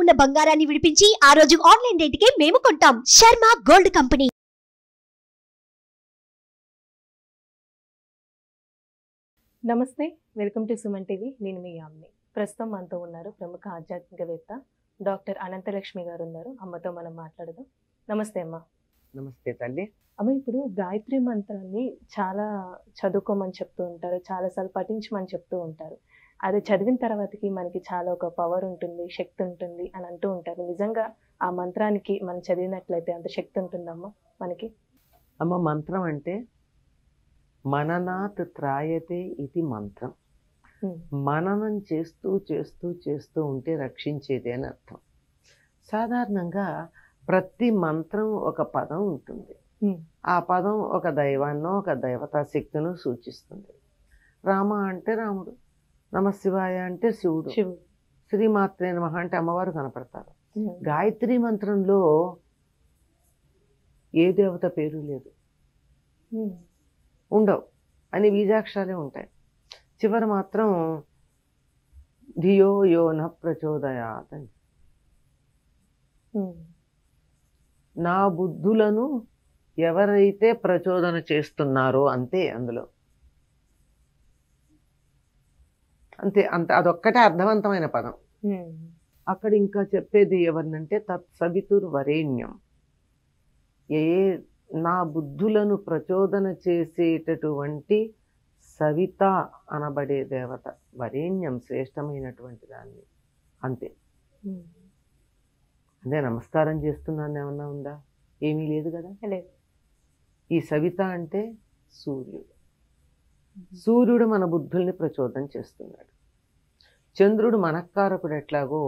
ఉన్న బంగారాన్ని విడిపించి ఆ రోజు ఆన్లైన్ రేటుకే మేము కొంటాం. Sharma gold company. నమస్తే, వెల్కమ్ టు సుమన్ టీవీ. నేను మీ యామ్ని. ప్రస్తుతం మనతో ఉన్నారు ప్రముఖ ఆధ్యాత్మికవేత్త డాక్టర్ అనంతలక్ష్మి గారు ఉన్నారు. అమ్మతో మనం మాట్లాడదాం. నమస్తే అమ్మ. నమస్తే తల్లి. అమ్మ, ఇప్పుడు గాయత్రి మంత్రాన్ని చాలా చదువుకోమని చెప్తూ ఉంటారు, చాలాసార్లు పఠించమని చెప్తూ ఉంటారు. అది చదివిన తర్వాతకి మనకి చాలా ఒక పవర్ ఉంటుంది, శక్తి ఉంటుంది అని అంటూ ఉంటారు. నిజంగా ఆ మంత్రానికి మనం చదివినట్లయితే అంత శక్తి ఉంటుందమ్మా మనకి? అమ్మ, మంత్రం అంటే మననాత్ త్రాయతే ఇది మంత్రం. మననం చేస్తూ చేస్తూ చేస్తూ ఉంటే రక్షించేది అని అర్థం. సాధారణంగా ప్రతి మంత్రం ఒక పదం ఉంటుంది. ఆ పదం ఒక దైవాన్నో ఒక దేవతా శక్తినో సూచిస్తుంది. రామ అంటే రాముడు, నమశివాయ అంటే శివుడు, శ్రీమాత్రే నమః అంటే అమ్మవారు కనపడతారు. గాయత్రి మంత్రంలో ఏ దేవత పేరు లేదు, ఉండవు, అని బీజాక్షరాలే ఉంటాయి. చివరి మాత్రం ధియో యో న ప్రచోదయాత్ అని. నా బుద్ధులను ఎవరైతే ప్రచోదన చేస్తున్నారో అంతే, అందులో అంతే. అదొక్కటే అర్థవంతమైన పదం. అక్కడ ఇంకా చెప్పేది ఎవరినంటే తత్సవితుర్ వరేణ్యం. ఏ నా బుద్ధులను ప్రచోదన చేసేటటువంటి సవిత అనబడే దేవత, వరేణ్యం శ్రేష్టమైనటువంటి దాన్ని, అంతే. అదే నమస్కారం చేస్తున్నాను ఏమన్నా ఉందా? ఏమీ లేదు కదా. ఈ సవిత అంటే సూర్యుడు. సూర్యుడు మన బుద్ధుల్ని ప్రచోదన చేస్తున్నాడు. చంద్రుడు మనఃకారకుడు ఎట్లాగో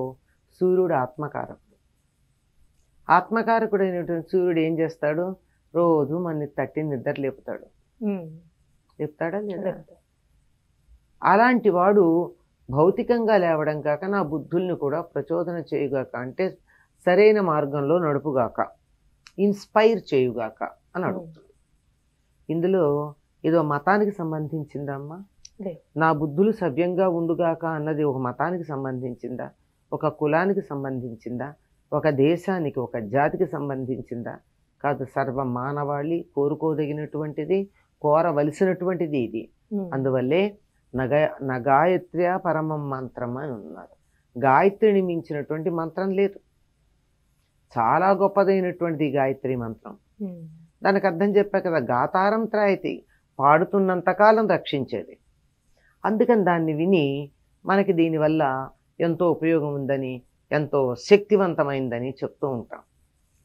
సూర్యుడు ఆత్మకారకుడు. ఆత్మకారకుడైనటువంటి సూర్యుడు ఏం చేస్తాడు? రోజు మన తట్టి నిద్ర లేపుతాడు. లేపుతాడా లేదా? అలాంటి వాడు భౌతికంగా లేవడం కాక నా బుద్ధుల్ని కూడా ప్రచోదన చేయుగాక, అంటే సరైన మార్గంలో నడుపుగాక, ఇన్స్పైర్ చేయుగాక అని అడుగుతుంది. ఇందులో ఏదో మతానికి సంబంధించిందమ్మా? నా బుద్ధులు సవ్యంగా ఉండుగాక అన్నది ఒక మతానికి సంబంధించిందా? ఒక కులానికి సంబంధించిందా? ఒక దేశానికి, ఒక జాతికి సంబంధించిందా? కాదు, సర్వ మానవాళి కోరుకోదగినటువంటిది, కోరవలసినటువంటిది ఇది. అందువల్లే నగాయత్ర్య పరమం మంత్రం అని ఉన్నారు. గాయత్రిని మించినటువంటి మంత్రం లేదు. చాలా గొప్పదైనటువంటిది గాయత్రి మంత్రం. దానికి అర్థం చెప్పా కదా, గాతారం త్రాయతి, పాడుతున్నంతకాలం రక్షించేది. అందుకని దాన్ని విని మనకి దీనివల్ల ఎంతో ఉపయోగం ఉందని, ఎంతో శక్తివంతమైందని చెప్తూ ఉంటాం.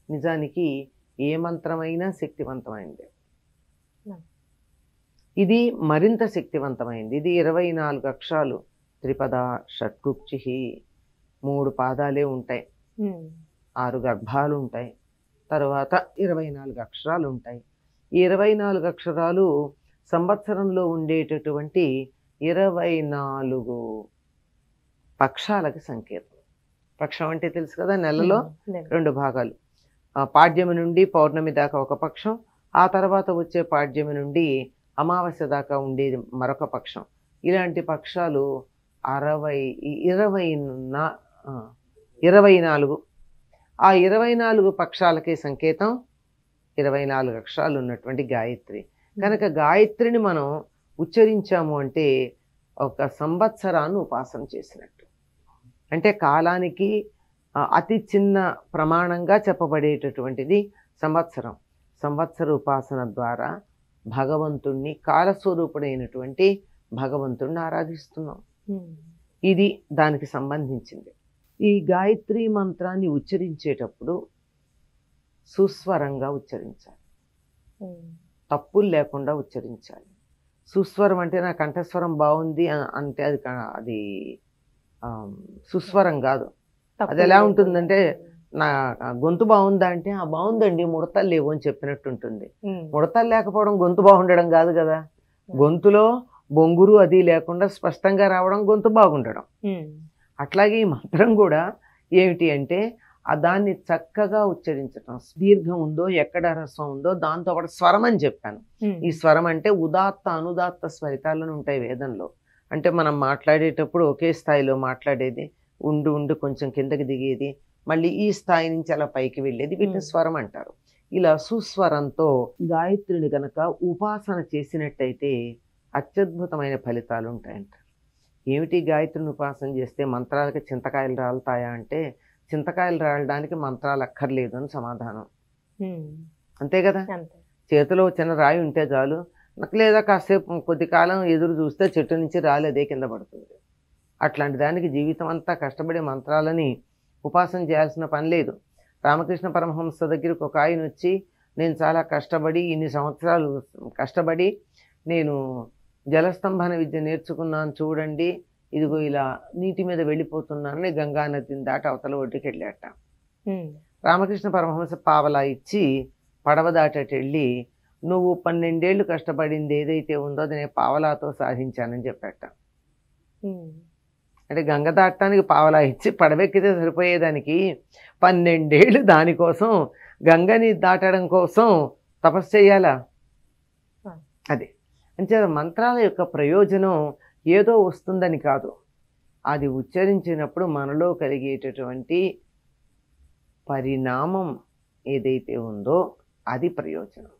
నిజానికి ఏ మంత్రమైనా శక్తివంతమైంది. ఇది మరింత శక్తివంతమైంది. ఇది 24 అక్షరాలు, త్రిపద షట్కుక్షి, 3 పాదాలే ఉంటాయి, 6 గర్భాలు ఉంటాయి, తర్వాత 24 అక్షరాలు ఉంటాయి. ఈ 24 అక్షరాలు సంవత్సరంలో ఉండేటటువంటి 24 పక్షాలకి సంకేతం. పక్షం అంటే తెలుసు కదా, నెలలో 2 భాగాలు. పాడ్యమి నుండి పౌర్ణమి దాకా ఒక పక్షం, ఆ తర్వాత వచ్చే పాడ్యమి నుండి అమావాస్య దాకా ఉండేది మరొక పక్షం. ఇలాంటి పక్షాలు 24. ఆ 24 పక్షాలకే సంకేతం 24 అక్షరాలు ఉన్నటువంటి గాయత్రి. కనుక గాయత్రిని మనం ఉచ్చరించాము అంటే ఒక సంవత్సరాన్ని ఉపాసన చేసినట్టు. అంటే కాలానికి అతి చిన్న ప్రమాణంగా చెప్పబడేటటువంటిది సంవత్సరం. సంవత్సర ఉపాసన ద్వారా భగవంతుణ్ణి, కాలస్వరూపుడైనటువంటి భగవంతుణ్ణి ఆరాధిస్తున్నాం. ఇది దానికి సంబంధించింది. ఈ గాయత్రి మంత్రాన్ని ఉచ్చరించేటప్పుడు సుస్వరంగా ఉచ్చరించాలి, తప్పులు లేకుండా ఉచ్చరించాలి. సుస్వరం అంటే నా కంఠస్వరం బాగుంది అంటే అది సుస్వరం కాదు. అది ఎలా ఉంటుందంటే, నా గొంతు బాగుందా అంటే బాగుందండి, ముడతలు లేవు అని చెప్పినట్టు ఉంటుంది. ముడతలు లేకపోవడం గొంతు బాగుండడం కాదు కదా. గొంతులో బొంగురు అది లేకుండా స్పష్టంగా రావడం గొంతు బాగుండడం. అట్లాగే ఈ మంత్రం కూడా ఏమిటి అంటే దాన్ని చక్కగా ఉచ్చరించటం. దీర్ఘం ఉందో, ఎక్కడ రసం ఉందో దాంతో ఒకటి స్వరం అని చెప్పాను. ఈ స్వరం అంటే ఉదాత్త అనుదాత్త స్వరితాలను ఉంటాయి వేదంలో. అంటే మనం మాట్లాడేటప్పుడు ఒకే స్థాయిలో మాట్లాడేది, ఉండి ఉండి కొంచెం కిందకి దిగేది, మళ్ళీ ఈ స్థాయి నుంచి అలా పైకి వెళ్ళేది, వీటిని స్వరం అంటారు. ఇలా సుస్వరంతో గాయత్రిని గనక ఉపాసన చేసినట్టయితే అత్యద్భుతమైన ఫలితాలు ఉంటాయంటారు. ఏమిటి గాయత్రిని ఉపాసన చేస్తే మంత్రాలకి చింతకాయలు రాలుతాయా అంటే, చింతకాయలు రాలడానికి మంత్రాలు అక్కర్లేదు అని సమాధానం. అంతే కదా, చేతిలో చిన్న రాయి ఉంటే చాలు, లేదా కాసేపు కొద్ది కాలం ఎదురు చూస్తే చెట్టు నుంచి రాలేదే కింద పడుతుంది. అట్లాంటి దానికి జీవితం అంతా కష్టపడి మంత్రాలని ఉపాసన చేయాల్సిన పని లేదు. రామకృష్ణ పరమహంస దగ్గరికి ఒక ఆయన వచ్చి, నేను చాలా కష్టపడి ఇన్ని సంవత్సరాలు కష్టపడి నేను జలస్తంభన విద్య నేర్చుకున్నాను చూడండి, ఇదిగో ఇలా నీటి మీద వెళ్ళిపోతున్నానని గంగా నదిని దాటి అవతల ఒడ్డుకి వెళ్ళాట. రామకృష్ణ పరమహంస పావలా ఇచ్చి పడవ దాటటి వెళ్ళి, నువ్వు 12 ఏళ్ళు కష్టపడింది ఏదైతే ఉందో అది నేను పావలాతో సాధించానని చెప్పాట. అంటే గంగ దాటడానికి పావలా ఇచ్చి పడవెక్కితే సరిపోయేదానికి 12 ఏళ్ళు దానికోసం, గంగని దాటడం కోసం తపస్సు చేయాలా? అది అంటే మంత్రాల యొక్క ప్రయోజనం ఏదో వస్తుందని కాదు, అది ఉచ్చరించినప్పుడు మనలో కలిగేటటువంటి పరిణామం ఏదైతే ఉందో అది ప్రయోజనం.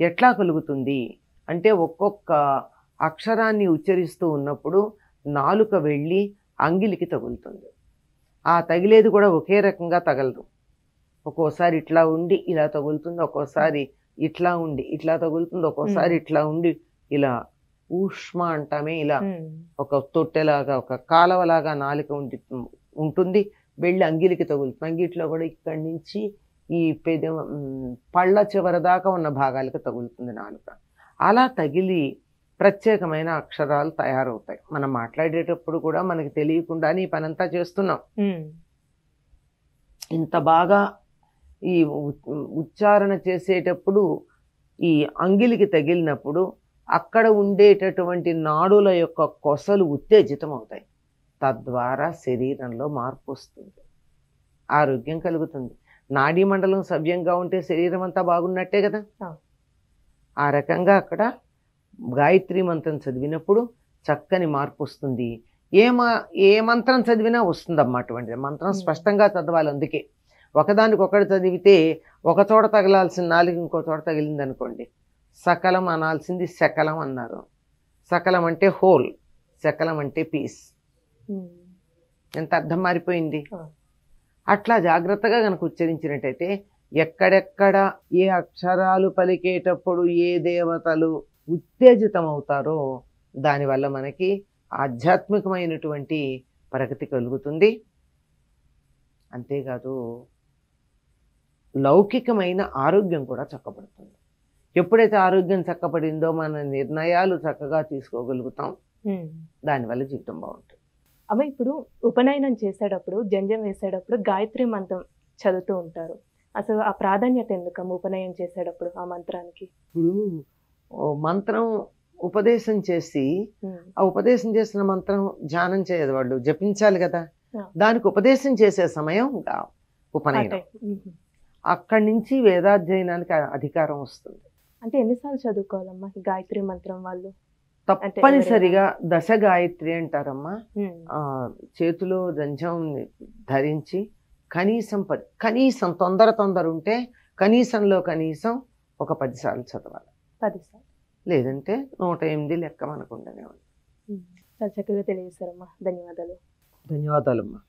ఎట్లా కలుగుతుంది అంటే, ఒక్కొక్క అక్షరాన్ని ఉచ్చరిస్తూ ఉన్నప్పుడు నాలుక వెళ్ళి అంగిలికి తగులుతుంది. ఆ తగిలేది కూడా ఒకే రకంగా తగలదు. ఒక్కోసారి ఇట్లా ఉండి ఇలా తగులుతుంది, ఒక్కోసారి ఇట్లా ఉండి ఇట్లా తగులుతుంది, ఒక్కోసారి ఇట్లా ఉండి ఇలా ఊష్మ అంటామే, ఇలా ఒక తొట్టెలాగా ఒక కాలవలాగా నాలుక ఉంటుంది, వెళ్ళి అంగిలికి తగులుతుంది. అంగిట్లో కూడా ఇక్కడి నుంచి ఈ పళ్ళ చివరి దాకా ఉన్న భాగాలకు తగులుతుంది నాలుక. అలా తగిలి ప్రత్యేకమైన అక్షరాలు తయారవుతాయి. మనం మాట్లాడేటప్పుడు కూడా మనకి తెలియకుండానే ఈ పనంతా చేస్తున్నాం. ఇంత బాగా ఈ ఉచ్చారణ చేసేటప్పుడు ఈ అంగిలికి తగిలినప్పుడు అక్కడ ఉండేటటువంటి నాడుల యొక్క కొసలు ఉత్తేజితం అవుతాయి. తద్వారా శరీరంలో మార్పు వస్తుంది, ఆరోగ్యం కలుగుతుంది. నాడీ మండలం సవ్యంగా ఉంటే శరీరం అంతా బాగున్నట్టే కదా. ఆ రకంగా అక్కడ గాయత్రి మంత్రం చదివినప్పుడు చక్కని మార్పు వస్తుంది. ఏ మంత్రం చదివినా వస్తుందమ్మా అటువంటిది. మంత్రం స్పష్టంగా చదవాలి. అందుకే ఒకదానికొకటి చదివితే ఒక చోట తగలాల్సిన నాలుగు ఇంకో చోట తగిలింది అనుకోండి, సకలం అనాల్సింది శకలం అన్నారు. సకలం అంటే హోల్, శకలం అంటే పీస్. ఎంత అర్థం మారిపోయింది. అట్లా జాగ్రత్తగా కనుక ఉచ్చరించినట్టయితే ఎక్కడెక్కడ ఏ అక్షరాలు పలికేటప్పుడు ఏ దేవతలు ఉత్తేజితం అవుతారో దానివల్ల మనకి ఆధ్యాత్మికమైనటువంటి ప్రగతి కలుగుతుంది. అంతేకాదు లౌకికమైన ఆరోగ్యం కూడా చక్కబడుతుంది. ఎప్పుడైతే ఆరోగ్యం చక్కబడిందో మన నిర్ణయాలు చక్కగా తీసుకోగలుగుతాం, దానివల్ల జీవితం బాగుంటుంది. అమ్మ, ఇప్పుడు ఉపనయనం చేసేటప్పుడు జంజం వేసేటప్పుడు గాయత్రి మంత్రం చదువుతూ ఉంటారు. అసలు ఆ ప్రాధాన్యత ఎందుకమ్మ ఉపనయనం చేసేటప్పుడు ఆ మంత్రానికి? ఇప్పుడు మంత్రం ఉపదేశం చేసి ఆ ఉపదేశం చేసిన మంత్రం ధ్యానం చేయదు, వాళ్ళు జపించాలి కదా. దానికి ఉపదేశం చేసే సమయం ఉపనయనం. అక్కడి నుంచి వేదాధ్యయనానికి అధికారం వస్తుంది. అంటే ఎన్నిసార్లు చదువుకోవాలమ్మా ఈ గాయత్రి మంత్రం వాళ్ళు? తప్పనిసరిగా దశ గాయత్రి అంటారమ్మా. చేతిలో జంజం ధరించి కనీసం తొందర ఉంటే కనీసంలో కనీసం ఒక 10 సార్లు చదవాలి. 10 సార్లు లేదంటే 108 లెక్క మనకుండనే ఉంది. చాలా చక్కగా తెలియజేశారమ్మా, ధన్యవాదాలు. ధన్యవాదాలమ్మా.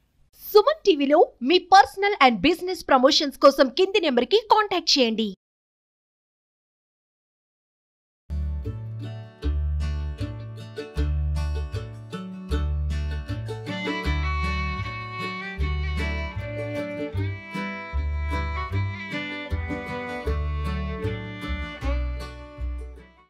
సుమన్ టీవీలో మీ పర్సనల్ అండ్ బిజినెస్ ప్రమోషన్స్ కోసం కింది నెంబర్కి కాంటాక్ట్ చేయండి.